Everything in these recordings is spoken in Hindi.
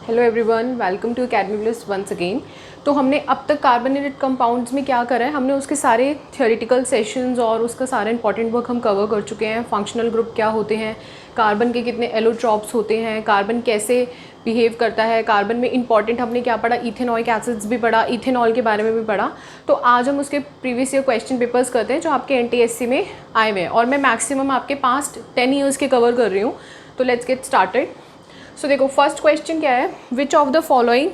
Hello everyone, welcome to academy plus once again. तो हमने अब तक कार्बोनेटेड कंपाउंड्स में क्या करा है, हमने उसके सारे थियोरेटिकल सेशंस और उसका सारा इंपॉर्टेंट वर्क हम कवर कर चुके हैं। फंक्शनल ग्रुप क्या होते हैं, कार्बन के कितने एलोट्रॉप्स होते हैं, कार्बन कैसे बिहेव करता है, कार्बन में इंपॉर्टेंट हमने क्या पढ़ा, इथेनॉइक एसिड्स भी पढ़ा, इथेनॉल के बारे में भी पढ़ा। तो आज हम उसके प्रीवियस ईयर क्वेश्चन पेपर्स करते हैं जो आपके एनटीएससी में आए हुए हैं, और मैं मैक्सिमम आपके पास्ट 10 ईयर्स के कवर कर रही हूँ। तो लेट्स गेट स्टार्टेड। सो देखो, फर्स्ट क्वेश्चन क्या है, विच of the following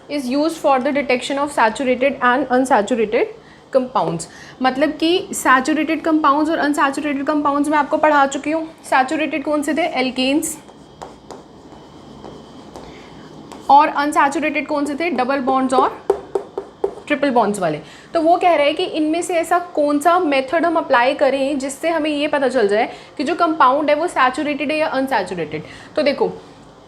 is use for the detection of saturated and unsaturated compounds. मतलब कि सैचुरेटेड कंपाउंड्स और अनसैचुरेटेड कंपाउंड्स मैं आपको पढ़ा चुकी हूँ। सैचुरेटेड कौन से थे, एल्केन्स, और अनसैचुरेटेड कौन से थे, डबल बॉन्ड्स और ट्रिपल बॉन्ड्स वाले। तो वो कह रहे हैं कि इनमें से ऐसा कौन सा मेथड हम अप्लाई करें जिससे हमें ये पता चल जाए कि जो कंपाउंड है वो सैचुरेटेड है या अनसैचुरेटेड। तो देखो,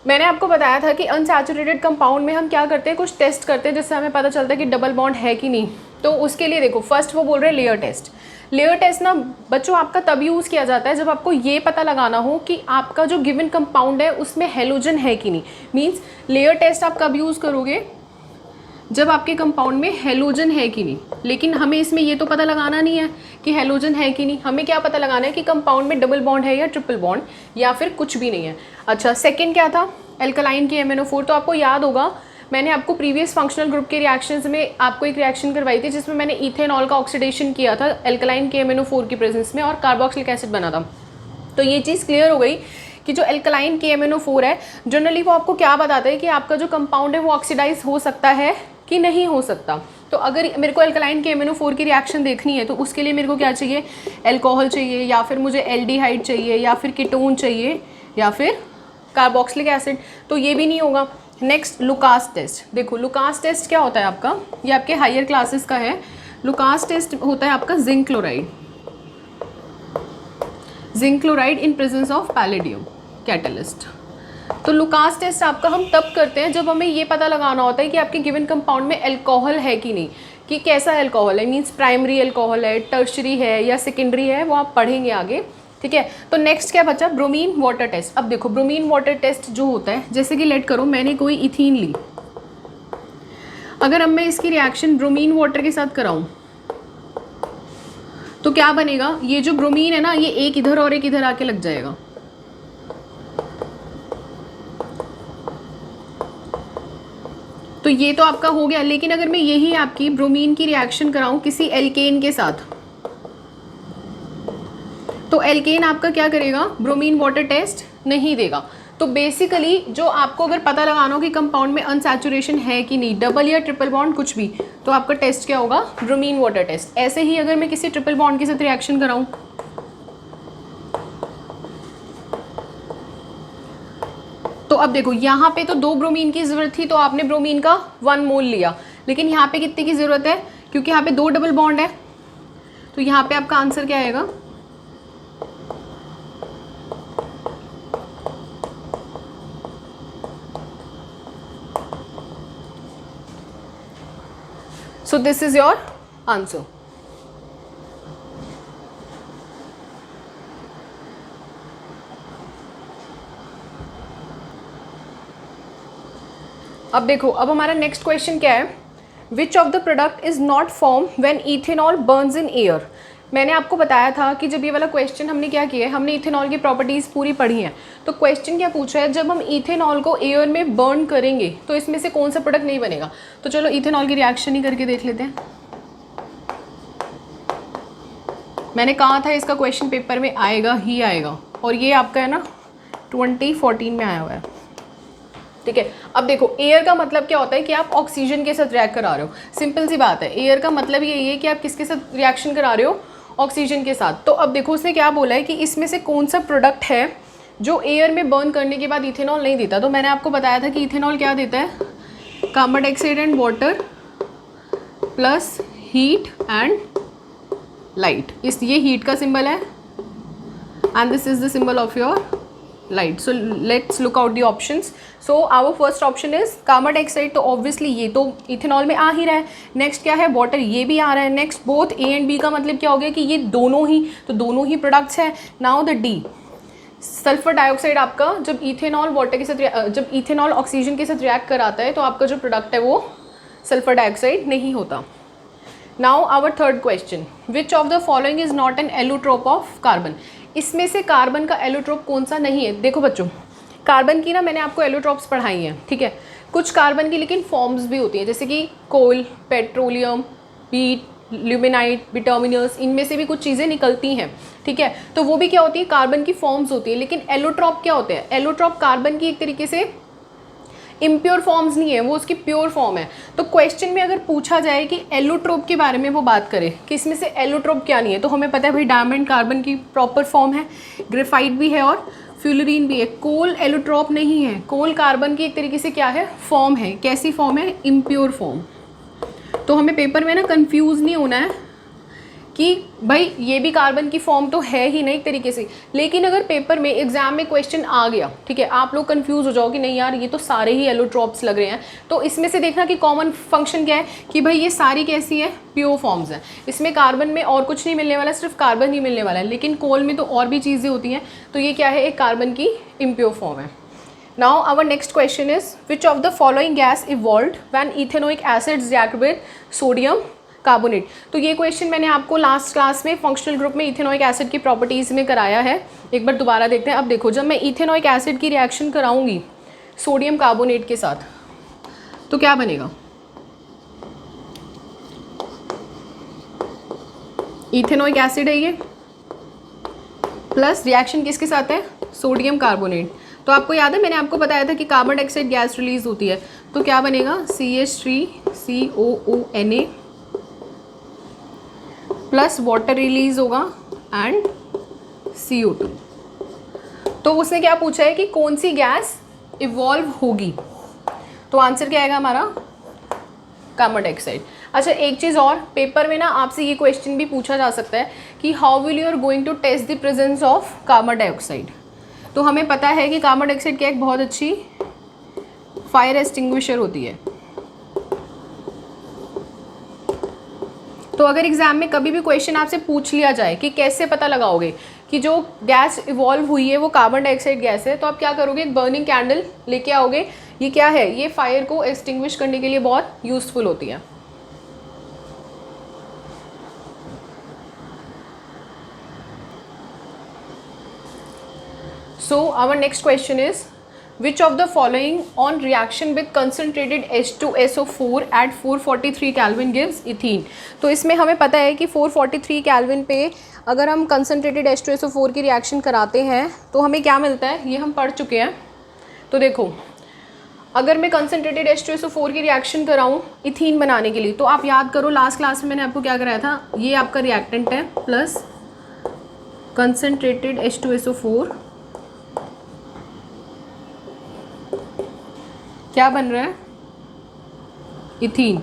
मैंने आपको बताया था कि अनसैचुरेटेड कंपाउंड में हम क्या करते हैं, कुछ टेस्ट करते हैं जिससे हमें पता चलता है कि डबल बॉन्ड है कि नहीं। तो उसके लिए देखो, फर्स्ट वो बोल रहे हैं लेयर टेस्ट। लेयर टेस्ट ना बच्चों आपका तब यूज़ किया जाता है जब आपको ये पता लगाना हो कि आपका जो गिवन कंपाउंड है उसमें हेलोजन है कि नहीं। मीन्स लेयर टेस्ट आप कब यूज़ करोगे, जब आपके कंपाउंड में हेलोजन है कि नहीं। लेकिन हमें इसमें ये तो पता लगाना नहीं है कि हेलोजन है कि नहीं, हमें क्या पता लगाना है कि कंपाउंड में डबल बॉन्ड है या ट्रिपल बॉन्ड या फिर कुछ भी नहीं है। अच्छा, सेकंड क्या था, एल्कलाइन की MnO4। तो आपको याद होगा मैंने आपको प्रीवियस फंक्शनल ग्रुप के रिएक्शंस में आपको एक रिएक्शन करवाई थी जिसमें मैंने इथेनॉल का ऑक्सीडेशन किया था एल्कलाइन के MnO4 की प्रेजेंस में और कार्बोक्सिलिक एसिड बना था। तो ये चीज़ क्लियर हो गई कि जो एल्कलाइन के MnO4 है जनरली वो आपको क्या बताता है कि आपका जो कंपाउंड है वो ऑक्सीडाइज हो सकता है कि नहीं हो सकता। तो अगर मेरे को एल्कलाइन के MnO4 की रिएक्शन देखनी है तो उसके लिए मेरे को क्या चाहिए, एल्कोहल चाहिए, या फिर मुझे एल्डिहाइड चाहिए, या फिर कीटोन चाहिए, या फिर कार्बोक्सिलिक एसिड। तो ये भी नहीं होगा। Next, Lucas test. देखो, लुकास टेस्ट क्या होता है आपका, ये आपके हायर क्लासेस का है। लुकास टेस्ट होता है आपका zinc chloride, zinc chloride in presence of palladium catalyst. तो लुकास टेस्ट आपका हम तब करते हैं जब हमें ये पता लगाना होता है कि आपके गिवन कंपाउंड में अल्कोहल है कि नहीं, कि कैसा अल्कोहल है, मींस प्राइमरी अल्कोहल है, टर्शरी है या सेकेंडरी है, वो आप पढ़ेंगे आगे। ठीक है। तो नेक्स्ट क्या बचा, ब्रोमीन वाटर टेस्ट। अब देखो, ब्रोमीन वाटर टेस्ट जो होता है, जैसे कि लेट करो मैंने कोई इथीन ली, अगर अब मैं इसकी रिएक्शन ब्रोमीन वाटर के साथ कराऊं तो क्या बनेगा, ये जो ब्रोमीन है ना ये एक इधर और एक इधर आके लग जाएगा। तो ये तो आपका हो गया। लेकिन अगर मैं यही आपकी ब्रोमीन की रिएक्शन कराऊं किसी एल्केन के साथ, तो एल्केन आपका क्या करेगा, ब्रोमीन वाटर टेस्ट नहीं देगा। तो बेसिकली जो आपको अगर पता लगाना हो कि कंपाउंड में अनसैचुरेशन है कि नहीं, डबल या ट्रिपल बॉन्ड कुछ भी, तो आपका टेस्ट क्या होगा, ब्रोमीन वाटर टेस्ट। ऐसे ही अगर मैं किसी ट्रिपल बॉन्ड के साथ रिएक्शन कराऊं, तो अब देखो यहाँ पे तो 2 ब्रोमीन की जरूरत थी तो आपने ब्रोमीन का 1 मोल लिया, लेकिन यहाँ पे कितने की जरूरत है, क्योंकि यहाँ पे 2 डबल बॉन्ड है। तो यहाँ पे आपका आंसर क्या आएगा, so this is your answer. अब देखो, अब हमारा नेक्स्ट क्वेश्चन क्या है, विच of the product is not form when ethanol Burns in air. मैंने आपको बताया था कि जब ये वाला क्वेश्चन हमने क्या किया है, हमने इथेनॉल की प्रॉपर्टीज़ पूरी पढ़ी हैं। तो क्वेश्चन क्या पूछा है, जब हम इथेनॉल को एयर में बर्न करेंगे तो इसमें से कौन सा प्रोडक्ट नहीं बनेगा। तो चलो इथेनॉल की रिएक्शन ही करके देख लेते हैं। मैंने कहा था इसका क्वेश्चन पेपर में आएगा ही आएगा, और ये आपका है ना 2014 में आया हुआ है। ठीक है। अब देखो, एयर का मतलब क्या होता है कि आप ऑक्सीजन के साथ रिएक्ट करा रहे हो। सिंपल सी बात है, एयर का मतलब यही है कि आप किसके साथ रिएक्शन करा रहे हो, ऑक्सीजन के साथ। तो अब देखो उसने क्या बोला है कि इसमें से कौन सा प्रोडक्ट है जो एयर में बर्न करने के बाद इथेनॉल नहीं देता। तो मैंने आपको बताया था कि इथेनॉल क्या देता है, carbon dioxide and water plus heat and light. ये हीट का सिंबल है and this is the symbol of your light. So let's look out the options. So our first option is carbon dioxide, तो ऑब्वियसली ये तो इथेनॉल में आ ही रहा है। नेक्स्ट क्या है, वाटर, ये भी आ रहा है। Next both A and B का मतलब क्या हो गया कि ये दोनों ही, तो दोनों ही प्रोडक्ट्स है। Now the D, sulphur dioxide आपका जब इथेनॉल वाटर के साथ, जब इथेनॉल ऑक्सीजन के साथ रिएक्ट कराता है तो आपका जो प्रोडक्ट है वो सल्फर डाइऑक्साइड नहीं होता। Now our third question, which of the following is not an allotrope of carbon. इसमें से कार्बन का एलोट्रोप कौन सा नहीं है। देखो बच्चों, कार्बन की ना मैंने आपको एलोट्रोप्स पढ़ाई हैं, ठीक है। कुछ कार्बन की लेकिन फॉर्म्स भी होती हैं, जैसे कि कोल, पेट्रोलियम, पीट, ल्यूमिनाइट, बिटुमिनस, इनमें से भी कुछ चीज़ें निकलती हैं, ठीक है। तो वो भी क्या होती है, कार्बन की फॉर्म्स होती है। लेकिन एलोट्रोप क्या होते हैं, एलोट्रोप कार्बन की एक तरीके से इम्प्योर फॉर्म्स नहीं है, वो उसकी प्योर फॉर्म है। तो क्वेश्चन में अगर पूछा जाए कि एलोट्रोप के बारे में वो बात करे कि इसमें से एलोट्रोप क्या नहीं है, तो हमें पता है भाई डायमंड कार्बन की प्रॉपर फॉर्म है, ग्रेफाइट भी है और फ्यूलरीन भी है। कोल एलोट्रोप नहीं है, कोल कार्बन की एक तरीके से क्या है, फॉर्म है। कैसी फॉर्म है, इम्प्योर फॉर्म। तो हमें पेपर में ना कंफ्यूज नहीं होना है कि भाई ये भी कार्बन की फॉर्म तो है ही नहीं एक तरीके से। लेकिन अगर पेपर में एग्जाम में क्वेश्चन आ गया, ठीक है, आप लोग कंफ्यूज हो जाओगे, नहीं यार ये तो सारे ही एलोट्रोप्स लग रहे हैं, तो इसमें से देखना कि कॉमन फंक्शन क्या है कि भाई ये सारी कैसी है, प्योर फॉर्म्स हैं। इसमें कार्बन में और कुछ नहीं मिलने वाला, सिर्फ कार्बन ही मिलने वाला है। लेकिन कोल में तो और भी चीज़ें होती हैं, तो ये क्या है, एक कार्बन की इम्प्योर फॉर्म है। Now our next question is, which of the following gas evolved when ethanoic acids react with sodium carbonate. तो ये क्वेश्चन मैंने आपको लास्ट क्लास में फंक्शनल ग्रुप में इथेनोइक एसिड की प्रॉपर्टीज़ में कराया है। एक बार दोबारा देखते हैं। अब देखो, जब मैं इथेनोइक एसिड की रिएक्शन कराऊंगी सोडियम कार्बोनेट के साथ तो क्या बनेगा, इथेनोइक एसिड है ये, प्लस रिएक्शन किसके साथ है, सोडियम कार्बोनेट। तो आपको याद है मैंने आपको बताया था कि कार्बन डाइऑक्साइड गैस रिलीज होती है, तो क्या बनेगा, CH3COONA प्लस वाटर रिलीज होगा एंड CO2। तो उसने क्या पूछा है कि कौन सी गैस इवॉल्व होगी, तो आंसर क्या आएगा हमारा, कार्बन डाइऑक्साइड। अच्छा एक चीज़ और, पेपर में ना आपसे ये क्वेश्चन भी पूछा जा सकता है कि how will you are going to test the presence of carbon dioxide. तो हमें पता है कि कार्बन डाइऑक्साइड क्या एक बहुत अच्छी फायर एक्सटिंग्विशर होती है। तो अगर एग्जाम में कभी भी क्वेश्चन आपसे पूछ लिया जाए कि कैसे पता लगाओगे कि जो गैस इवॉल्व हुई है वो कार्बन डाइऑक्साइड गैस है, तो आप क्या करोगे, एक बर्निंग कैंडल लेके आओगे। ये क्या है, ये फायर को एक्सटिंग्विश करने के लिए बहुत यूजफुल होती है। So our next question is, which of the following on reaction with concentrated H2SO4 at 443 Kelvin gives ethene। तो इसमें हमें पता है कि 443 केल्विन पे अगर हम कंसनट्रेटेड H2SO4 की रिएक्शन कराते हैं तो हमें क्या मिलता है, ये हम पढ़ चुके हैं। तो देखो, अगर मैं कंसनट्रेटेड H2SO4 की रिएक्शन कराऊँ इथीन बनाने के लिए, तो आप याद करो लास्ट क्लास में मैंने आपको क्या कराया था, ये आपका रिएक्टेंट है प्लस कंसनट्रेटेड H2SO4 क्या बन रहा है, इथीन।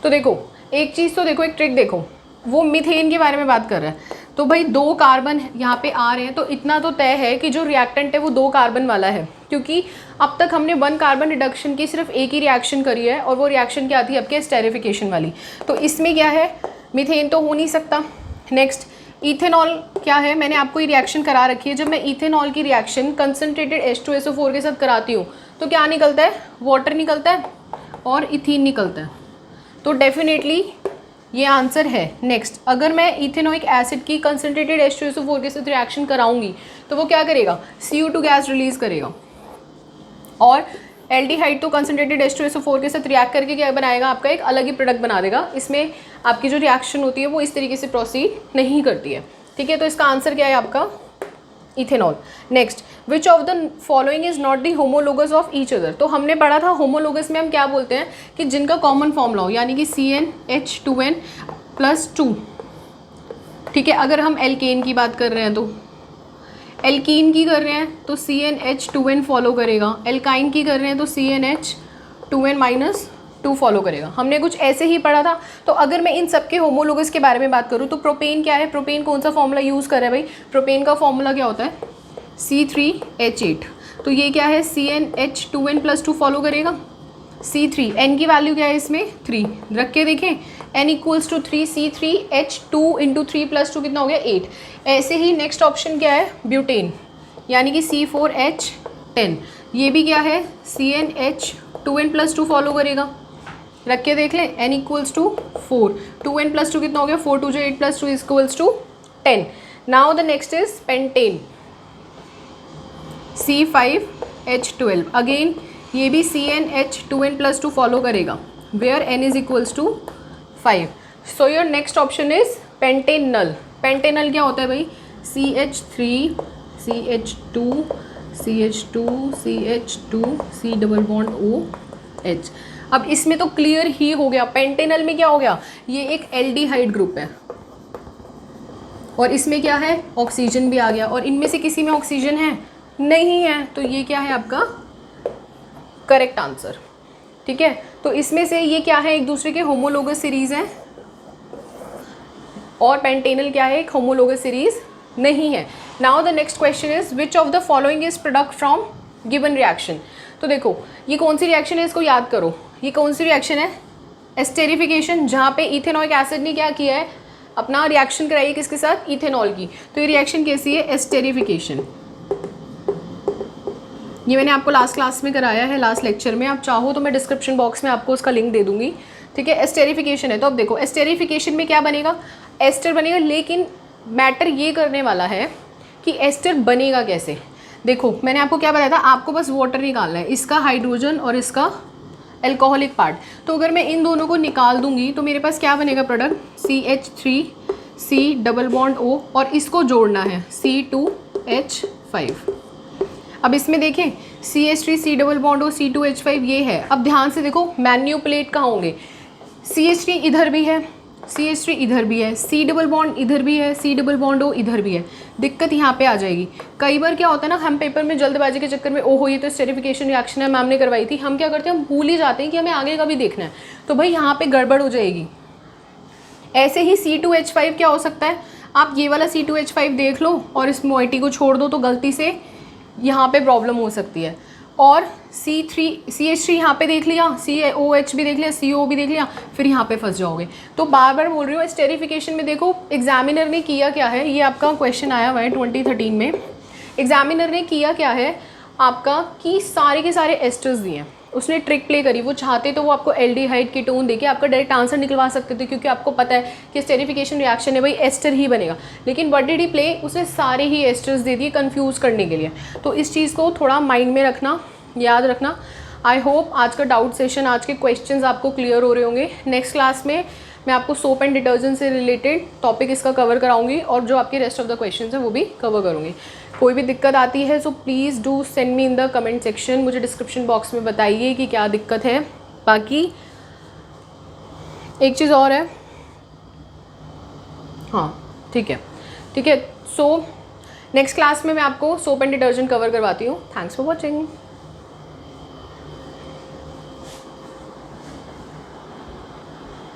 तो देखो एक चीज़, तो देखो एक ट्रिक देखो, वो मीथेन के बारे में बात कर रहा है। तो भाई 2 कार्बन यहाँ पे आ रहे हैं, तो इतना तो तय है कि जो रिएक्टेंट है वो 2 कार्बन वाला है, क्योंकि अब तक हमने 1 कार्बन रिडक्शन की सिर्फ एक ही रिएक्शन करी है और वो रिएक्शन क्या थी आपके, स्टेरिफिकेशन वाली। तो इसमें क्या है, मीथेन तो हो नहीं सकता। नेक्स्ट इथेनॉल क्या है, मैंने आपको ये रिएक्शन करा रखी है। जब मैं इथेनॉल की रिएक्शन कंसनट्रेटेड H2SO4 के साथ कराती हूँ तो क्या निकलता है, वाटर निकलता है और इथीन निकलता है। तो डेफिनेटली ये आंसर है। नेक्स्ट, अगर मैं इथेनोइक एसिड की कंसनट्रेटेड H2SO4 के साथ रिएक्शन कराऊंगी तो वो क्या करेगा, CO2 गैस रिलीज करेगा और एल्डिहाइड तो कंसनट्रेटेड H2SO4 के साथ रिएक्ट करके क्या बनाएगा, आपका एक अलग ही प्रोडक्ट बना देगा। इसमें आपकी जो रिएक्शन होती है वो इस तरीके से प्रोसीड नहीं करती है, ठीक है। तो इसका आंसर क्या है आपका, ethanol. Next, which of the following is not the homologous of each other. तो हमने पढ़ा था होमोलोगस में हम क्या बोलते हैं कि जिनका कॉमन फॉर्मूला हो, यानी कि CnH2n+2, ठीक है। अगर हम एल्केन की बात कर रहे हैं तो एल्कीन की कर रहे हैं तो CnH2n फॉलो करेगा, एल्काइन की कर रहे हैं तो CnH2n-2 फॉलो करेगा। हमने कुछ ऐसे ही पढ़ा था। तो अगर मैं इन सब के होमोलोगस के बारे में बात करूँ तो प्रोपेन क्या है, प्रोपेन कौन सा फॉर्मूला यूज़ कर रहा है भाई, प्रोपेन का फॉर्मूला क्या होता है, C3H8। तो ये क्या है, CnH2n+2 फॉलो करेगा। C3, N की वैल्यू क्या है इसमें 3, रख के देखें N equals to 3 C3H2 into 3 plus 2 कितना हो गया 8। ऐसे ही नेक्स्ट ऑप्शन क्या है ब्यूटेन, यानी कि C4H10, ये भी क्या है CnH2n प्लस 2 फॉलो करेगा, रख के देख लें N equals to 4, 2n plus 2 कितना हो गया 4 2 8 plus 2 equals to 10। Now the next is pentane C5H12, again ये भी CnH2n प्लस 2 फॉलो करेगा, where N is equals to 5। So your next option is pentanal. Pentanal क्या होता है भाई, CH3 CH2 CH2 CH2 C double bond OH। अब इसमें तो क्लियर ही हो गया, पेंटेनल में क्या हो गया, ये एक एल्डिहाइड ग्रुप है और इसमें क्या है ऑक्सीजन भी आ गया, और इनमें से किसी में ऑक्सीजन है नहीं है, तो ये क्या है आपका करेक्ट आंसर। ठीक है, तो इसमें से ये क्या है एक दूसरे के होमोलोगस सीरीज है और पेंटेनल क्या है एक होमोलोगस सीरीज नहीं है। Now the next question is which of the following is product from given reaction. तो देखो ये कौन सी रिएक्शन है, इसको याद करो, ये कौन सी रिएक्शन है, एस्टेरिफिकेशन, जहाँ पे इथेनॉइक एसिड ने क्या किया है अपना रिएक्शन कराई किसके साथ, इथेनॉल की। तो ये रिएक्शन कैसी है, एस्टेरिफिकेशन। ये मैंने आपको लास्ट क्लास में कराया है, लास्ट लेक्चर में, आप चाहो तो मैं डिस्क्रिप्शन बॉक्स में आपको उसका लिंक दे दूंगी। ठीक है, एस्टेरिफिकेशन है, तो अब देखो एस्टेरिफिकेशन में क्या बनेगा, एस्टर बनेगा, लेकिन मैटर ये करने वाला है कि एस्टर बनेगा कैसे। देखो मैंने आपको क्या बताया था, आपको बस वाटर निकालना है, इसका हाइड्रोजन और इसका एल्कोहलिक पार्ट। तो अगर मैं इन दोनों को निकाल दूंगी तो मेरे पास क्या बनेगा product, CH3 C double bond O, और इसको जोड़ना है C2H5। अब इसमें देखें CH3 C double bond O C2H5 ये है। अब ध्यान से देखो मैन्युपुलेट कहाँ होंगे, CH3 इधर भी है, CH3 इधर भी है, C डबल बॉन्ड इधर भी है, C डबल बॉन्ड O इधर भी है। दिक्कत यहाँ पे आ जाएगी। कई बार क्या होता है ना, हम पेपर में जल्दबाजी के चक्कर में ओहो ये तो स्टेरिफिकेशन रिएक्शन है, मैम ने करवाई थी, हम क्या करते हैं हम भूल ही जाते हैं कि हमें आगे का भी देखना है, तो भाई यहाँ पे गड़बड़ हो जाएगी। ऐसे ही C2H5 क्या हो सकता है, आप ये वाला C2H5 देख लो और इस मोइटी को छोड़ दो तो गलती से यहाँ पे प्रॉब्लम हो सकती है। और CH3 यहाँ पे देख लिया, COH भी देख लिया, CO भी देख लिया, फिर यहाँ पे फंस जाओगे। तो बार बार बोल रही हूँ स्टेरिफिकेशन में देखो एग्जामिनर ने किया क्या है, ये आपका क्वेश्चन आया हुआ है 2013 में। एग्जामिनर ने किया क्या है आपका कि सारे के सारे एस्टर्स दिए हैं, उसने ट्रिक प्ले करी। वो चाहते तो वो आपको एल्डिहाइड कीटोन देके आपका डायरेक्ट आंसर निकलवा सकते थे, क्योंकि आपको पता है कि स्टेरिफिकेशन रिएक्शन है भाई एस्टर ही बनेगा, लेकिन व्हाट डिड ही प्ले, उसने सारे ही एस्टर्स दे दिए कंफ्यूज करने के लिए। तो इस चीज़ को थोड़ा माइंड में रखना, याद रखना। आई होप आज का डाउट सेशन, आज के क्वेश्चंस आपको क्लियर हो रहे होंगे। नेक्स्ट क्लास में मैं आपको सोप एंड डिटर्जेंट से रिलेटेड टॉपिक इसका कवर कराऊंगी और जो आपके रेस्ट ऑफ द क्वेश्चंस हैं वो भी कवर करूँगी। कोई भी दिक्कत आती है so please do send me in the comment section, मुझे डिस्क्रिप्शन बॉक्स में बताइए कि क्या दिक्कत है। बाकी एक चीज़ और है, हाँ ठीक है। सो नेक्स्ट क्लास में मैं आपको सोप एंड डिटर्जेंट कवर करवाती हूँ। Thanks for watching.